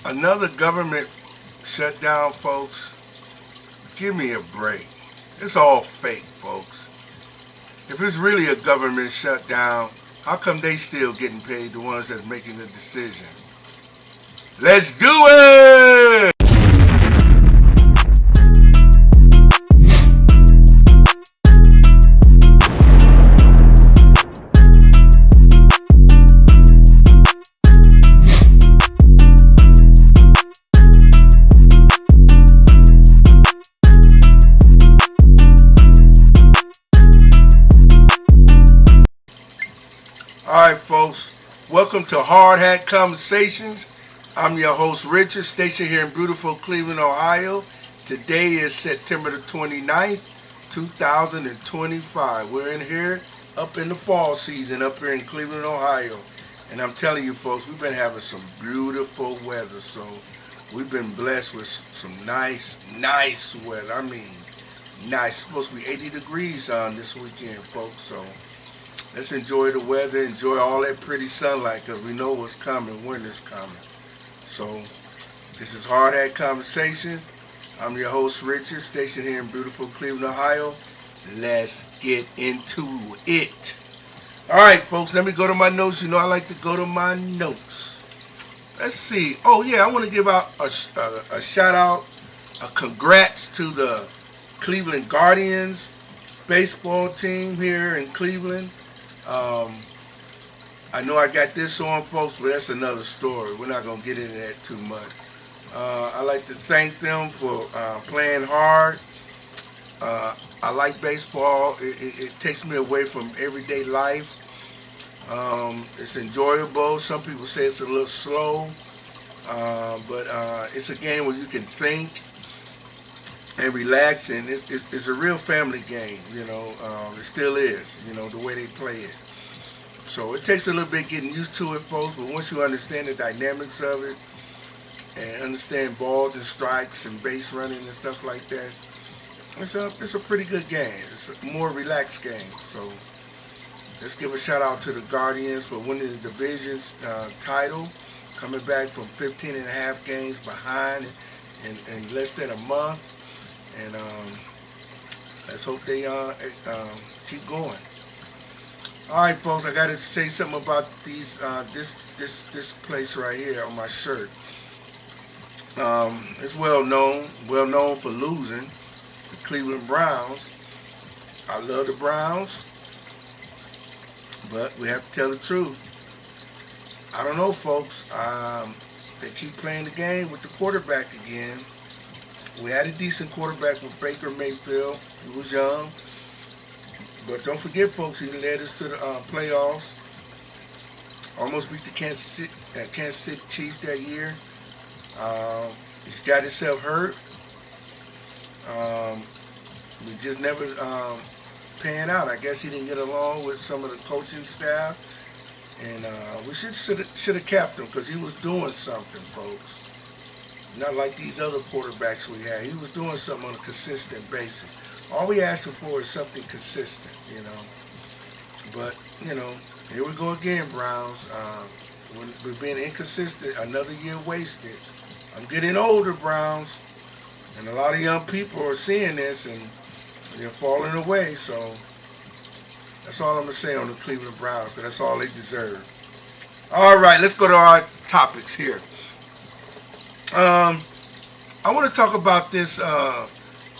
Another government shutdown, folks. Give me a break. It's all fake, folks. If it's really a government shutdown, how come they still getting paid, the ones that's making the decision? Let's do it! Alright, folks. Welcome to Hard Hat Conversations. I'm your host, Richard, stationed here in beautiful Cleveland, Ohio. Today is September the 29th, 2025. We're in here up in the fall season up here in Cleveland, Ohio. And I'm telling you, folks, we've been having some beautiful weather. So we've been blessed with some nice weather. I mean, nice. It's supposed to be 80 degrees on this weekend, folks. So let's enjoy the weather, enjoy all that pretty sunlight, because we know what's coming, winter's coming. So, this is Hard Hat Conversations. I'm your host, Richard, stationed here in beautiful Cleveland, Ohio. Let's get into it. All right, folks, let me go to my notes. You know I like to go to my notes. Let's see. Oh, yeah, I want to give out a shout out, a congrats to the Cleveland Guardians baseball team here in Cleveland. I know I got this on, folks, but that's another story. We're not going to get into that too much. I like to thank them for playing hard. I like baseball. It takes me away from everyday life. It's enjoyable. Some people say it's a little slow, but it's a game where you can think and relax, and it's a real family game, you know. It still is, you know, the way they play it. So it takes a little bit getting used to it, folks, but once you understand the dynamics of it and understand balls and strikes and base running and stuff like that, it's a pretty good game. It's a more relaxed game. So let's give a shout out to the Guardians for winning the division's title, coming back from 15 and a half games behind in less than a month. And let's hope they keep going. All right, folks, I got to say something about these this place right here on my shirt. It's well known for losing the Cleveland Browns. I love the Browns, but we have to tell the truth. I don't know, folks. They keep playing the game with the quarterback again. We had a decent quarterback with Baker Mayfield. He was young. But don't forget, folks, he led us to the playoffs. Almost beat the Kansas City Chiefs that year. He got himself hurt. We just never pan out. I guess he didn't get along with some of the coaching staff. And we should have kept him because he was doing something, folks. Not like these other quarterbacks we had. He was doing something on a consistent basis. All we asking for is something consistent, you know. But, you know, here we go again, Browns. We're being inconsistent. Another year wasted. I'm getting older, Browns. And a lot of young people are seeing this and they're falling away. So that's all I'm going to say on the Cleveland Browns, because that's all they deserve. All right, let's go to our topics here. I want to talk about this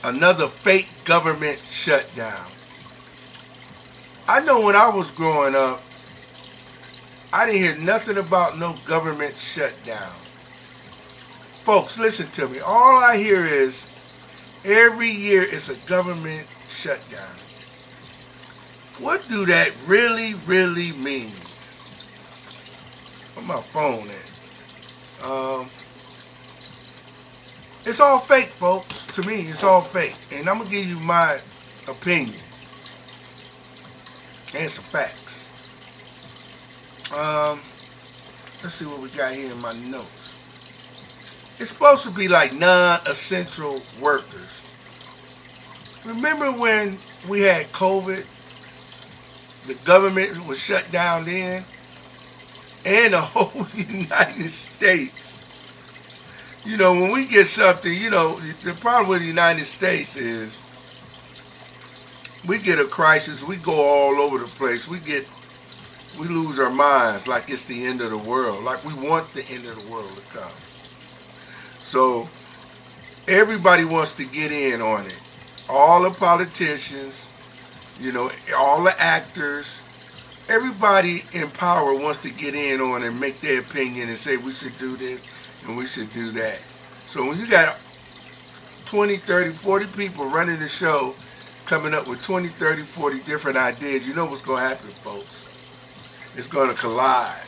another fake government shutdown. I know when I was growing up, I didn't hear nothing about no government shutdown. Folks, listen to me. All I hear is every year it's a government shutdown. What do that really mean? Where's my phone at? It's all fake, folks. To me, it's all fake. And I'm going to give you my opinion. And some facts. Let's see what we got here in my notes. It's supposed to be like non-essential workers. Remember when we had COVID? The government was shut down then? And the whole United States. When we get something, the problem with the United States is we get a crisis, we go all over the place. We lose our minds like it's the end of the world, like we want the end of the world to come. So everybody wants to get in on it. All the politicians, all the actors, everybody in power wants to get in on it and make their opinion and say we should do this and we should do that. So when you got 20, 30, 40 people running the show, coming up with 20, 30, 40 different ideas, you know what's going to happen, folks. It's going to collide.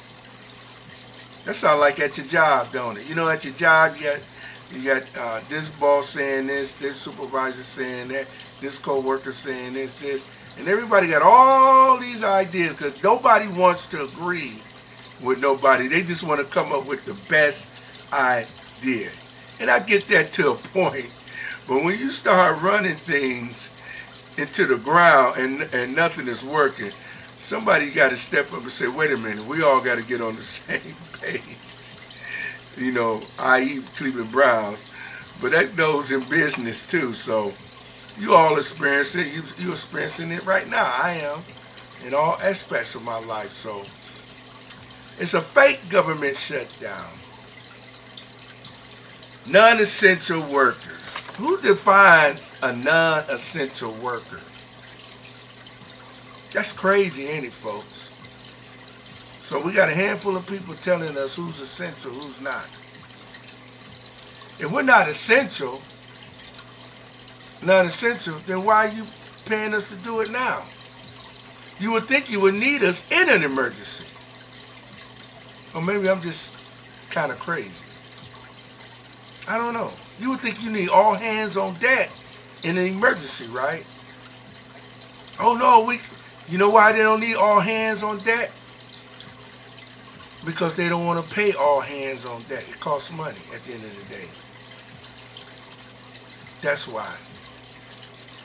That sounds like at your job, don't it? At your job, you got this boss saying this supervisor saying that, this co-worker saying this, and everybody got all these ideas because nobody wants to agree with nobody. They just want to come up with the best idea. And I get that to a point. But when you start running things into the ground and nothing is working, somebody got to step up and say, wait a minute, we all got to get on the same page. I.e. Cleveland Browns. But that goes in business too. So you all experience it. You're experiencing it right now. I am in all aspects of my life. So it's a fake government shutdown. Non-essential workers. Who defines a non-essential worker? That's crazy, ain't it, folks? So we got a handful of people telling us who's essential, who's not. If we're not essential, non-essential, then why are you paying us to do it now? You would think you would need us in an emergency. Or maybe I'm just kind of crazy. I don't know. You would think you need all hands on deck in an emergency, right? Oh no, you know why they don't need all hands on deck? Because they don't want to pay all hands on deck. It costs money at the end of the day. That's why.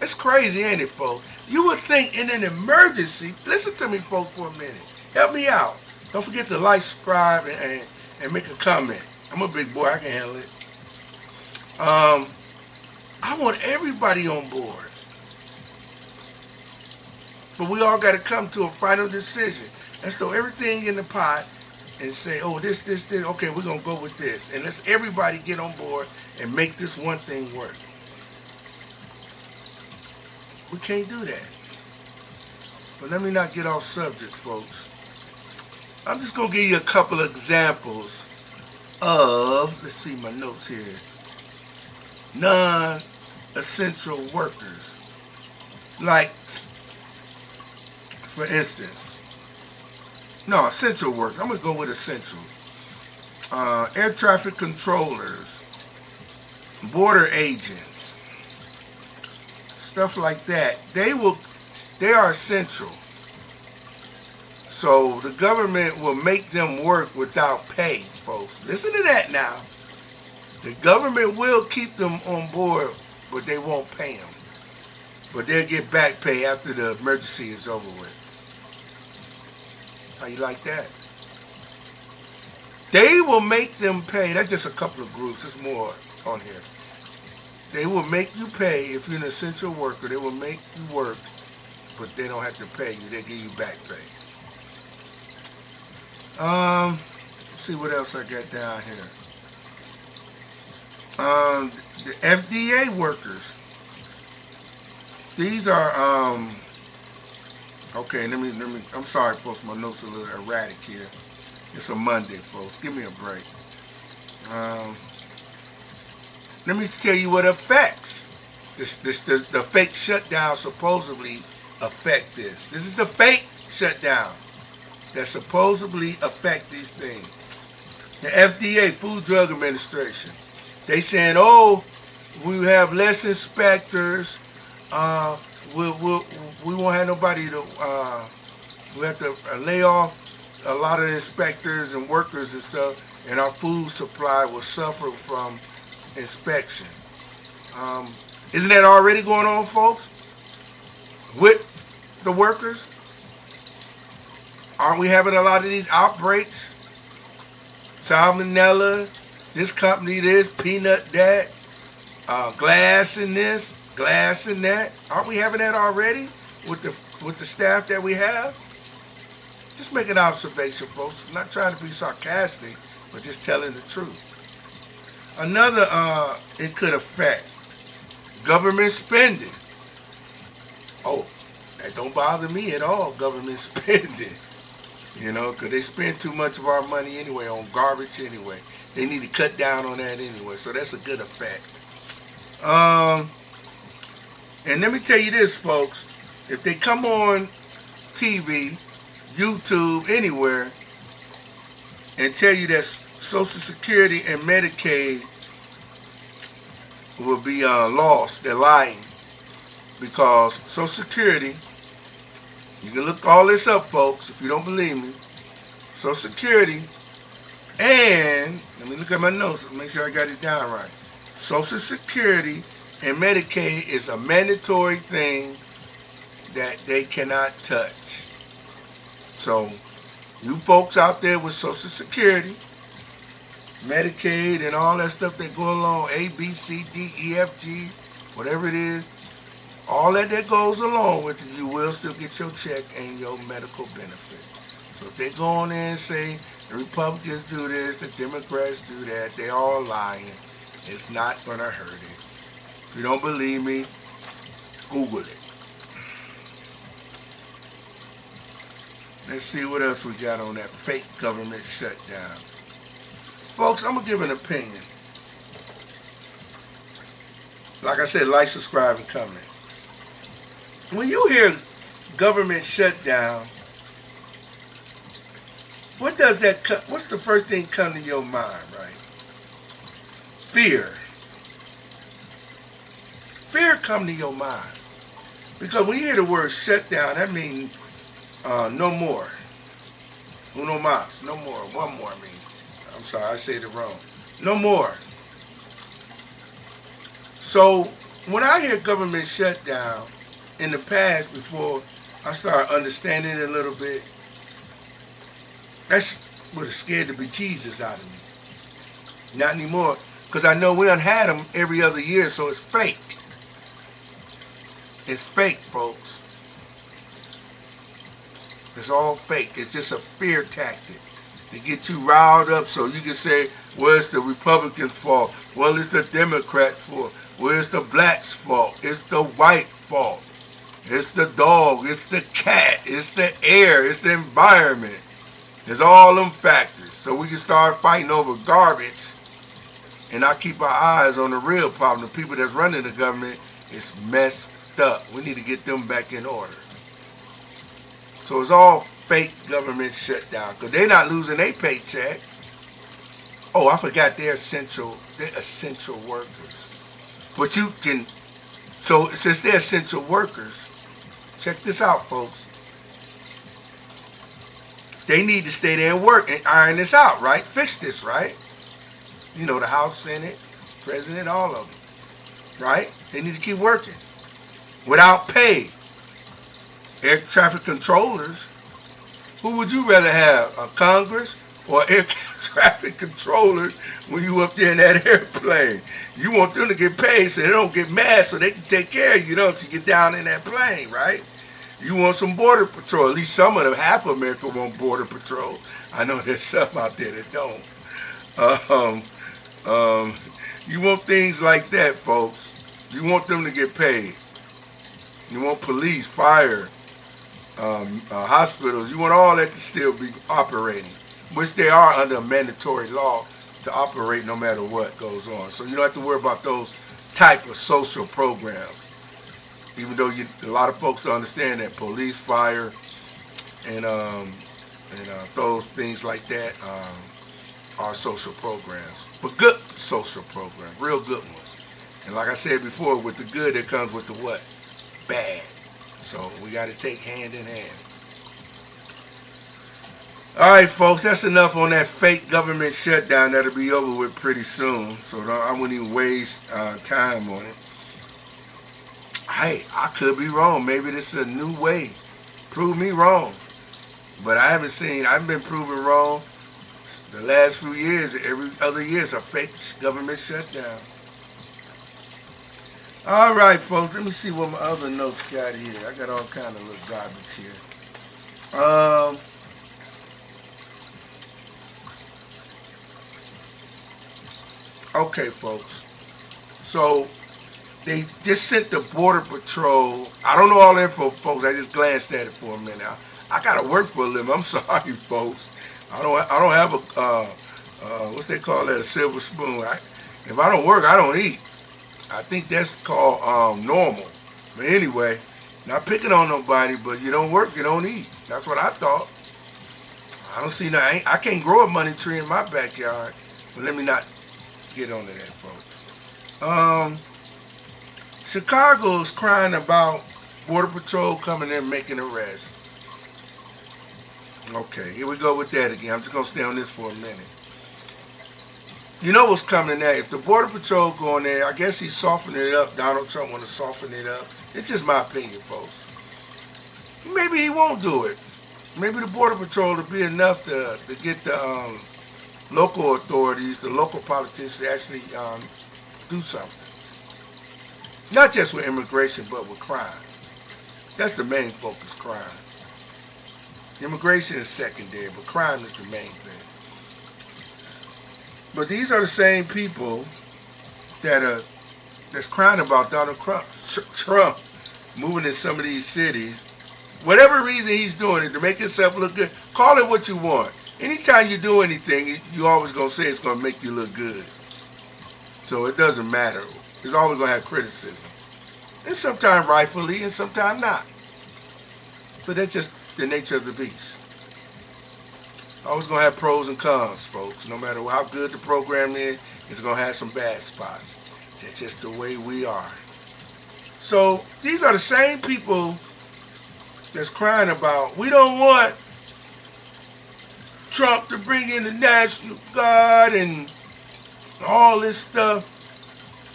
It's crazy, ain't it, folks? You would think in an emergency, listen to me, folks, for a minute. Help me out. Don't forget to like, subscribe, and make a comment. I'm a big boy. I can handle it. I want everybody on board. But we all got to come to a final decision. Let's throw everything in the pot and say, oh, this, okay, we're going to go with this. And let's everybody get on board and make this one thing work. We can't do that. But let me not get off subject, folks. I'm just going to give you a couple of examples of, let's see my notes here, non-essential workers. Like, for instance, no, essential work. I'm going to go with essential. Air traffic controllers, border agents, stuff like that. They are essential. So the government will make them work without pay, folks. Listen to that now. The government will keep them on board, but they won't pay them. But they'll get back pay after the emergency is over with. How you like that? They will make them pay. That's just a couple of groups. There's more on here. They will make you pay if you're an essential worker. They will make you work, but they don't have to pay you. They give you back pay. Let's see what else I got down here. The FDA workers. These are okay, let me I'm sorry folks, my notes are a little erratic here. It's a Monday, folks. Give me a break. Let me tell you what affects the fake shutdown supposedly affect this. This is the fake shutdown that supposedly affect these things. The FDA, Food Drug Administration, they saying, oh, we have less inspectors. We won't have nobody to. We have to lay off a lot of inspectors and workers and stuff, and our food supply will suffer from inspection. Isn't that already going on, folks? With the workers? Aren't we having a lot of these outbreaks? Salmonella, This company this, peanut that, glass in this, glass in that. Aren't we having that already with the staff that we have? Just make an observation, folks. I'm not trying to be sarcastic, but just telling the truth. Another, it could affect government spending. Oh, that don't bother me at all, government spending. Because they spend too much of our money anyway on garbage anyway. They need to cut down on that anyway, so that's a good effect. And let me tell you this, folks. If they come on TV, YouTube, anywhere, and tell you that Social Security and Medicaid will be lost, they're lying. Because Social Security, you can look all this up, folks, if you don't believe me. Social Security and, let me look at my notes, make sure I got it down right. Social Security and Medicaid is a mandatory thing that they cannot touch. So, you folks out there with Social Security, Medicaid, and all that stuff that go along, A, B, C, D, E, F, G, whatever it is, all that goes along with it, you will still get your check and your medical benefit. So if they go on there and say the Republicans do this, the Democrats do that, they all lying. It's not going to hurt it. If you don't believe me, Google it. Let's see what else we got on that fake government shutdown. Folks, I'm going to give an opinion. Like I said, like, subscribe, and comment. When you hear government shutdown, what's the first thing come to your mind, right? Fear. Fear come to your mind. Because when you hear the word shutdown, that means no more. Uno más. No more. One more, I mean. I'm sorry, I said it wrong. No more. So, when I hear government shutdown, in the past, before I started understanding it a little bit, that's what it scared the bejesus out of me. Not anymore, because I know we done had them every other year, so it's fake. It's fake, folks. It's all fake. It's just a fear tactic to get you riled up so you can say, well, it's the Republicans' fault. Well, it's the Democrats' fault. Well, it's the blacks' fault. It's the white fault. It's the dog. It's the cat. It's the air. It's the environment. It's all them factors. So we can start fighting over garbage and not keep our eyes on the real problem. The people that's running the government is messed up. We need to get them back in order. So it's all fake government shutdown because they're not losing their paycheck. Oh, I forgot they're essential workers. But you can, so since they're essential workers, check this out, folks. They need to stay there and work and iron this out, right? Fix this, right? You know, the House, Senate, President, all of them, right? They need to keep working without pay. Air traffic controllers, who would you rather have, a Congress or air traffic controllers when you up there in that airplane? You want them to get paid so they don't get mad so they can take care of you, don't you, get down in that plane, right? You want some border patrol. At least some of them, half of America want border patrol. I know there's some out there that don't. You want things like that, folks. You want them to get paid. You want police, fire, hospitals. You want all that to still be operating, which they are under a mandatory law to operate no matter what goes on. So you don't have to worry about those type of social programs. Even though a lot of folks don't understand that police, fire, and those things like that are social programs. But good social programs, real good ones. And like I said before, with the good that comes with the what? Bad. So we got to take hand in hand. All right, folks, that's enough on that fake government shutdown. That'll be over with pretty soon. So I wouldn't even waste time on it. Hey, I could be wrong. Maybe this is a new way. Prove me wrong. But I've been proven wrong The last few years, every other year, is a fake government shutdown. All right, folks. Let me see what my other notes got here. I got all kind of little garbage here. Um, okay, folks. So they just sent the border patrol. I don't know all the info, folks. I just glanced at it for a minute. I gotta work for a living. I'm sorry, folks. I don't have a what's they call that, a silver spoon. If I don't work, I don't eat. I think that's called normal. But anyway, not picking on nobody, but you don't work, you don't eat. That's what I thought. I don't see no. I can't grow a money tree in my backyard. But let me not get onto that, folks. Chicago's crying about Border Patrol coming in making arrests. Okay, here we go with that again. I'm just going to stay on this for a minute. You know what's coming now. If the Border Patrol go in there, I guess he's softening it up. Donald Trump want to soften it up. It's just my opinion, folks. Maybe he won't do it. Maybe the Border Patrol will be enough to get the local authorities, the local politicians to actually do something. Not just with immigration, but with crime. That's the main focus, crime. Immigration is secondary, but crime is the main thing. But these are the same people that's crying about Donald Trump moving in some of these cities. Whatever reason he's doing it to make himself look good, call it what you want. Anytime you do anything, you always going to say it's going to make you look good. So it doesn't matter. It's always going to have criticism. And sometimes rightfully and sometimes not. But that's just the nature of the beast. Always going to have pros and cons, folks. No matter how good the program is, it's going to have some bad spots. That's just the way we are. So these are the same people that's crying about, we don't want Trump to bring in the National Guard and all this stuff.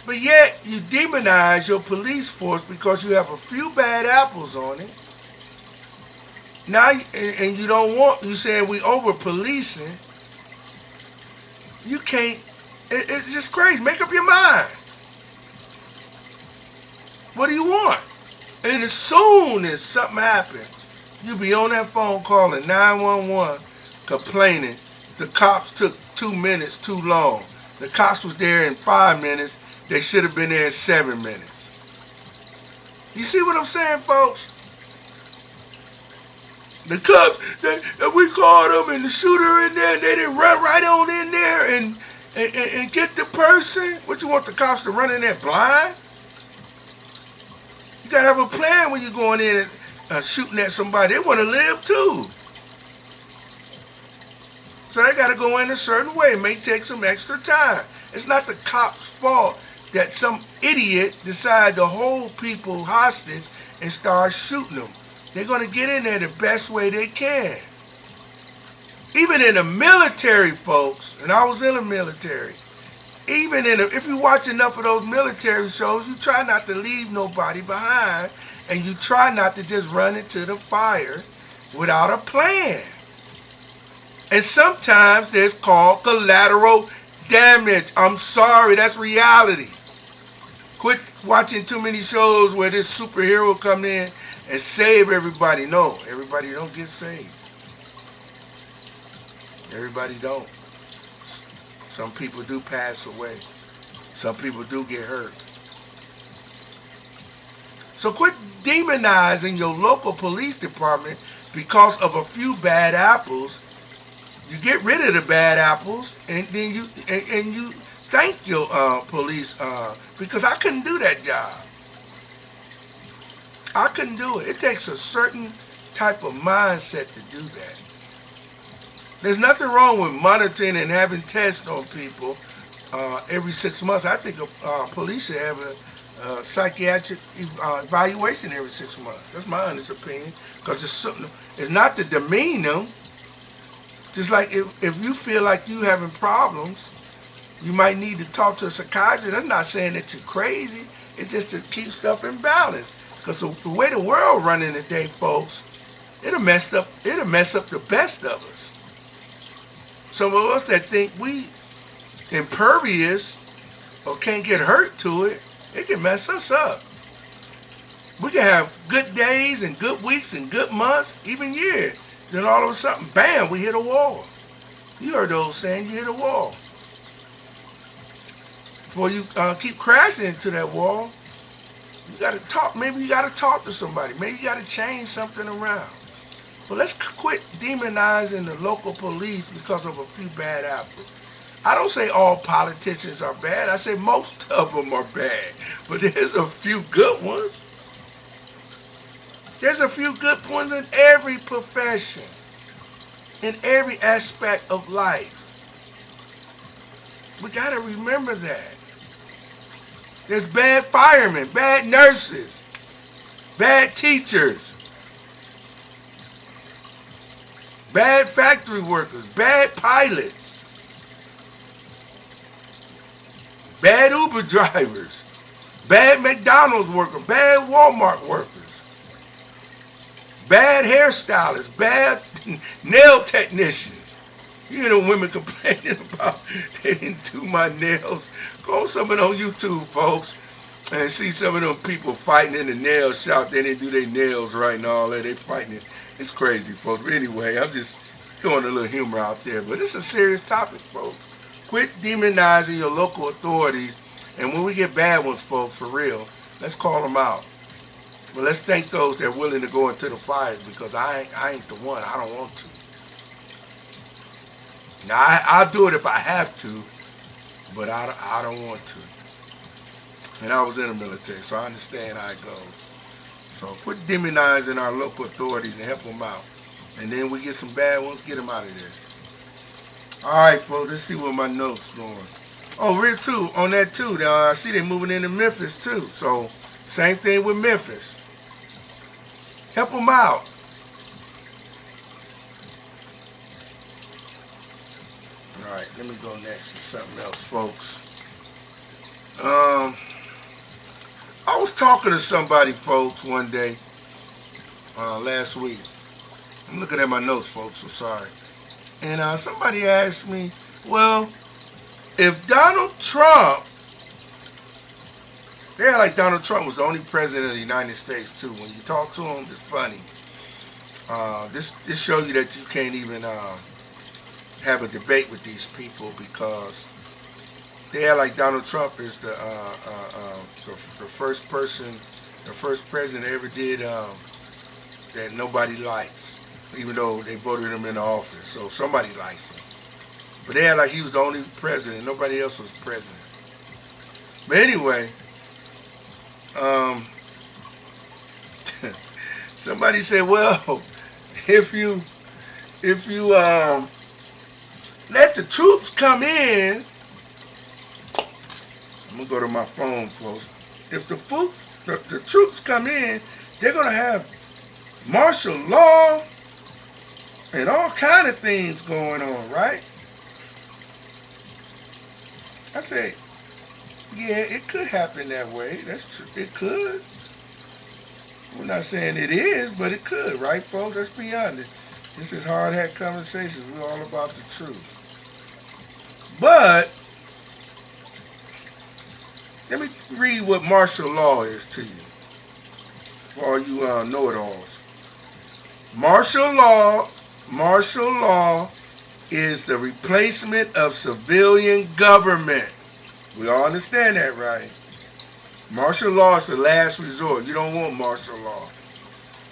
But yet you demonize your police force because you have a few bad apples on it. Now, and you don't want, you saying we over policing. You can't, it's just crazy. Make up your mind. What do you want? And as soon as something happens, you be on that phone calling 911 complaining the cops took 2 minutes too long. The cops was there in 5 minutes. They should have been there in 7 minutes. You see what I'm saying, folks? The cops, we called them and the shooter in there, they didn't run right on in there and get the person. What, you want the cops to run in there blind? You got to have a plan when you're going in and shooting at somebody. They want to live too. So they got to go in a certain way. It may take some extra time. It's not the cop's fault that some idiot decide to hold people hostage and start shooting them. They're going to get in there the best way they can. Even in the military, folks, and I was in the military, if you watch enough of those military shows, you try not to leave nobody behind, and you try not to just run into the fire without a plan. And sometimes there's called collateral damage. I'm sorry, that's reality. Quit watching too many shows where this superhero come in and save everybody. No, everybody don't get saved. Everybody don't. Some people do pass away. Some people do get hurt. So quit demonizing your local police department because of a few bad apples. You get rid of the bad apples, and then you thank your police because I couldn't do that job. I couldn't do it. It takes a certain type of mindset to do that. There's nothing wrong with monitoring and having tests on people every 6 months. I think police should have a psychiatric evaluation every 6 months. That's my honest opinion. Because it's not to demean them. Just like if you feel like you having problems, you might need to talk to a psychiatrist. That's not saying that you're crazy. It's just to keep stuff in balance. Because the way the world running today, folks, it'll mess up the best of us. some of us that think we impervious or can't get hurt to it, it can mess us up. We can have good days and good weeks and good months, even years. Then all of a sudden, bam, we hit a wall. You heard the old saying, you hit a wall. Before you keep crashing into that wall, you got to talk. Maybe you got to talk to somebody. Maybe you got to change something around. But let's quit demonizing the local police because of a few bad apples. I don't say all politicians are bad. I say most of them are bad. But there's a few good ones. There's a few good ones in every profession, in every aspect of life. We got to remember that. There's bad firemen, bad nurses, bad teachers, bad factory workers, bad pilots, bad Uber drivers, bad McDonald's workers, bad Walmart workers, bad hairstylists, bad nail technicians. You hear the women complaining about they didn't do my nails. Go some of them on YouTube, folks, and see some of them people fighting in the nail shop. They didn't do their nails right and all that. They fighting it. It's crazy, folks. But anyway, I'm just throwing a little humor out there. But it's a serious topic, folks. Quit demonizing your local authorities. And when we get bad ones, folks, for real, let's call them out. But let's thank those that are willing to go into the fires, because I ain't the one. I don't want to. Now, I'll do it if I have to, but I don't want to. And I was in the military, so I understand how it goes. So quit demonizing our local authorities and help them out. And then we get some bad ones, get them out of there. All right, folks, let's see where my notes going. Oh, real too, on that too, I see they're moving into Memphis too. So same thing with Memphis. Help them out. All right, let me go next to something else, folks. I was talking to somebody, folks, one day, last week. I'm looking at my notes, folks, so sorry. And somebody asked me, well, if Donald Trump, yeah, like Donald Trump was the only president of the United States, too. When you talk to him, it's funny. This shows you that you can't even have a debate with these people, because they act like Donald Trump is the first person, the first president that ever did that nobody likes, even though they voted him into office. So somebody likes him. But they act like he was the only president. Nobody else was president. But anyway, somebody said, well, if you let the troops come in, I'm going to go to my phone, folks. If the troops come in, they're going to have martial law and all kind of things going on, right? I say, yeah, it could happen that way. That's true. It could. We're not saying it is, but it could, right, folks? Let's be honest. This is Hard Hat Conversations. We're all about the truth. But let me read what martial law is to you, for all you know-it-alls. Martial law is the replacement of civilian government. We all understand that, right? Martial law is the last resort. You don't want martial law.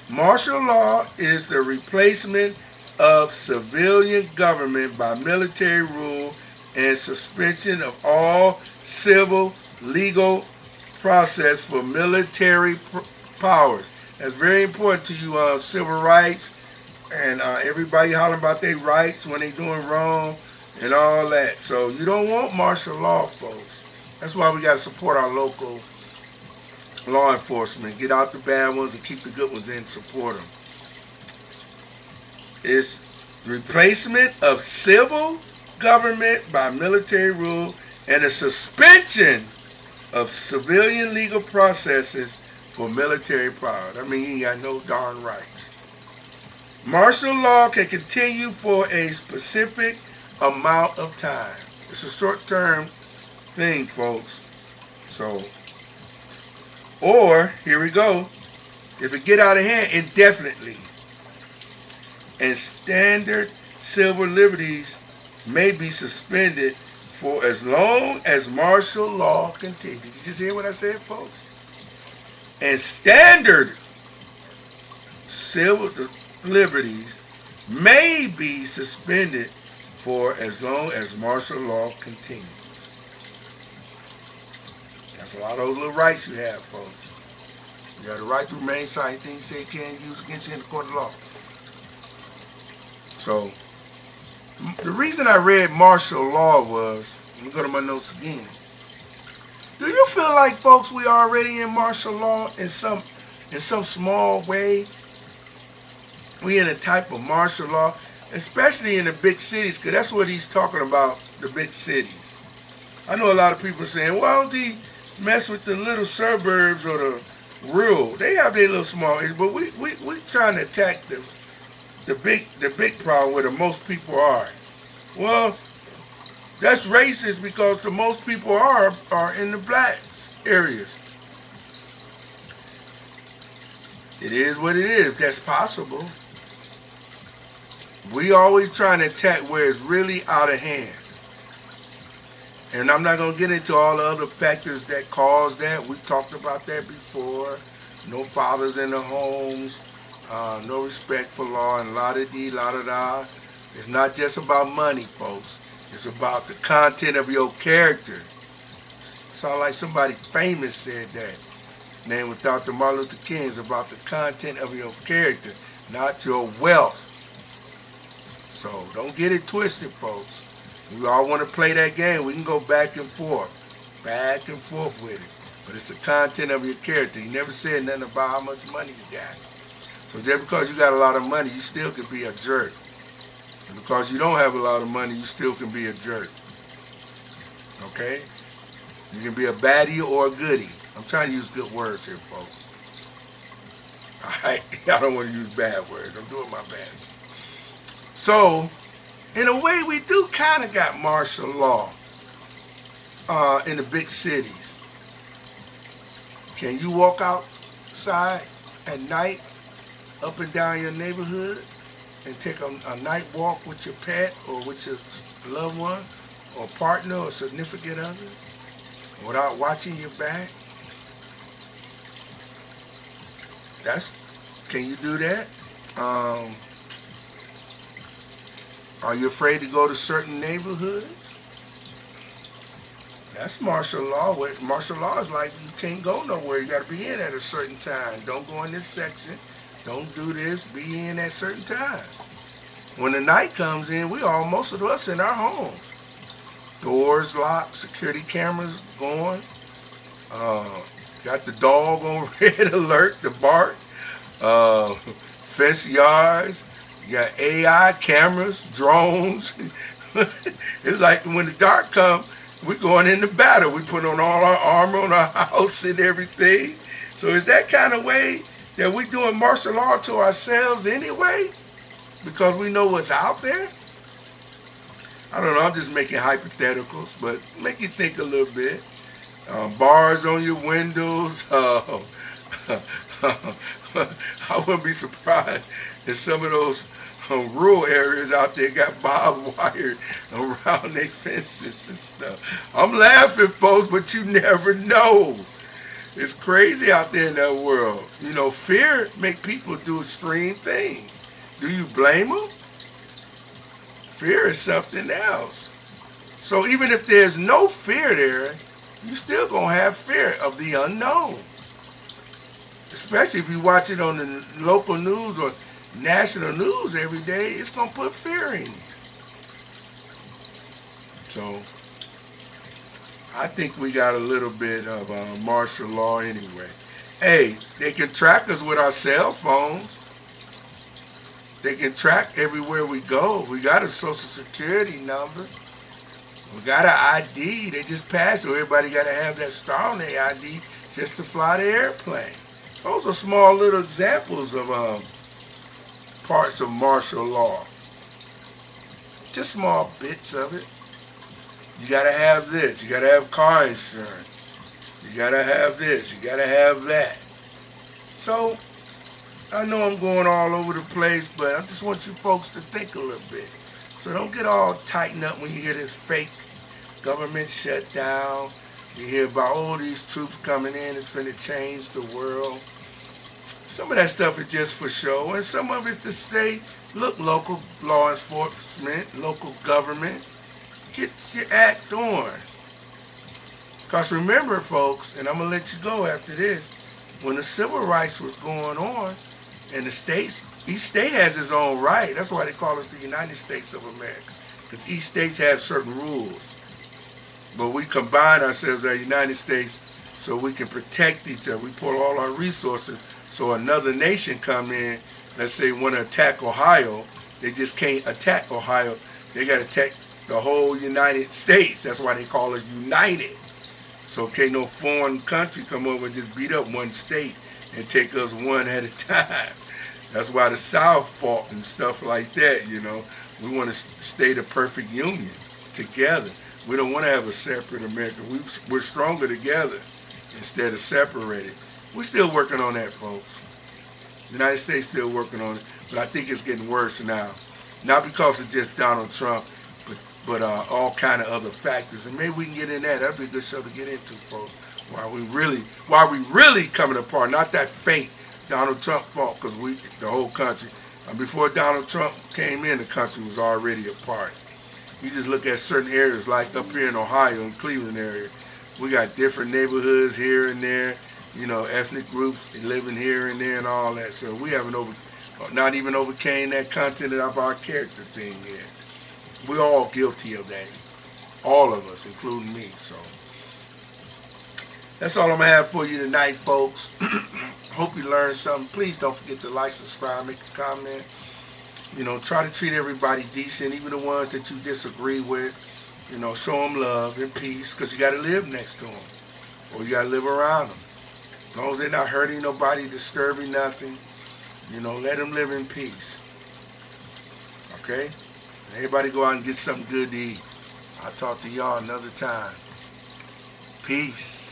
Martial law is the replacement of civilian government by military rule and suspension of all civil legal process for military powers. That's very important to you, civil rights, and everybody hollering about their rights when they doing wrong and all that. So you don't want martial law, folks. That's why we got to support our local law enforcement. Get out the bad ones and keep the good ones in and support them. It's replacement of civil government by military rule and a suspension of civilian legal processes for military power. That means you ain't got no darn rights. Martial law can continue for a specific amount of time. It's a short-term thing, folks. So, or here we go. If it get out of hand, indefinitely. And standard civil liberties may be suspended for as long as martial law continues. Did you just hear what I said, folks? And standard civil liberties may be suspended for as long as martial law continues. That's a lot of those little rights you have, folks. You have the right to remain silent. Things you say you can't use against you in the court of law. So, the reason I read martial law was, let me go to my notes again. Do you feel like, folks, we are already in martial law in some small way? We in a type of martial law, especially in the big cities, because that's what he's talking about, the big cities. I know a lot of people saying, why don't he mess with the little suburbs or the rural? They have their little small areas, but we trying to attack the big problem where the most people are. Well, that's racist because the most people are in the black areas. It is what it is. That's possible. We always trying to attack where it's really out of hand. And I'm not going to get into all the other factors that cause that. We talked about that before. No fathers in the homes, no respect for law, and la-da-dee, la-da-da. It's not just about money, folks. It's about the content of your character. Sound like somebody famous said that. Name was Dr. Martin Luther King. It's about the content of your character, not your wealth. So don't get it twisted, folks. We all want to play that game. We can go back and forth with it. But it's the content of your character. You never said nothing about how much money you got. So just because you got a lot of money, you still can be a jerk. And because you don't have a lot of money, you still can be a jerk. Okay? You can be a baddie or a goodie. I'm trying to use good words here, folks. Alright? I don't want to use bad words. I'm doing my best. So, in a way, we do kind of got martial law in the big cities. Can you walk outside at night up and down your neighborhood and take a night walk with your pet or with your loved one or partner or significant other without watching your back? Can you do that? Are you afraid to go to certain neighborhoods? That's martial law. Martial law is like you can't go nowhere. You got to be in at a certain time. Don't go in this section. Don't do this. Be in at certain times. When the night comes in, most of us in our homes. Doors locked, security cameras going. Got the dog on red alert to bark. Fence yards. You got AI cameras, drones. It's like when the dark comes, we're going into battle. We put on all our armor on our house and everything. So is that kind of way that we're doing martial law to ourselves anyway? Because we know what's out there? I don't know, I'm just making hypotheticals, but make you think a little bit. Bars on your windows. I wouldn't be surprised if some of those rural areas out there got barbed wire around their fences and stuff. I'm laughing, folks, but you never know. It's crazy out there in that world. You know, fear make people do extreme things. Do you blame them? Fear is something else. So even if there's no fear there, you still gonna have fear of the unknown. Especially if you watch it on the local news or national news every day, it's going to put fear in you. So, I think we got a little bit of martial law anyway. Hey, they can track us with our cell phones. They can track everywhere we go. We got a social security number. We got an ID. They just passed it. Everybody got to have that star on their ID just to fly the airplane. Those are small little examples of parts of martial law. just small bits of it. You gotta have this. You gotta have car insurance. You gotta have this. You gotta have that. So I know I'm going all over the place, but I just want you folks to think a little bit. So don't get all tightened up when you hear this fake government shutdown. You hear about all these troops coming in. It's going to change the world. Some of that stuff is just for show, and some of it's to say, look, local law enforcement, local government, get your act on. Because remember, folks, and I'm going to let you go after this, when the civil rights was going on, and the states, each state has its own right. That's why they call us the United States of America, because each state have certain rules. But we combine ourselves as United States so we can protect each other. We put all our resources so another nation come in, let's say want to attack Ohio, they just can't attack Ohio. They got to attack the whole United States. That's why they call us united. So can't no foreign country come over and just beat up one state and take us one at a time. That's why the South fought and stuff like that, you know. We want to stay the perfect union together. We don't want to have a separate America. We're stronger together instead of separated. We're still working on that, folks. The United States still working on it, but I think it's getting worse now. Not because of just Donald Trump, but all kind of other factors. And maybe we can get in that. That'd be a good show to get into, folks. Why we really coming apart. Not that fake Donald Trump fault, because the whole country. Before Donald Trump came in, the country was already apart. You just look at certain areas, like up here in Ohio, in Cleveland area. We got different neighborhoods here and there, you know, ethnic groups living here and there and all that. So we haven't not even overcame that content of our character thing yet. We're all guilty of that. All of us, including me. So that's all I'm going to have for you tonight, folks. Hope you learned something. Please don't forget to like, subscribe, make a comment. You know, try to treat everybody decent, even the ones that you disagree with. You know, show them love and peace, because you got to live next to them, or you got to live around them. As long as they're not hurting nobody, disturbing nothing, you know, let them live in peace. Okay? Everybody go out and get something good to eat. I'll talk to y'all another time. Peace.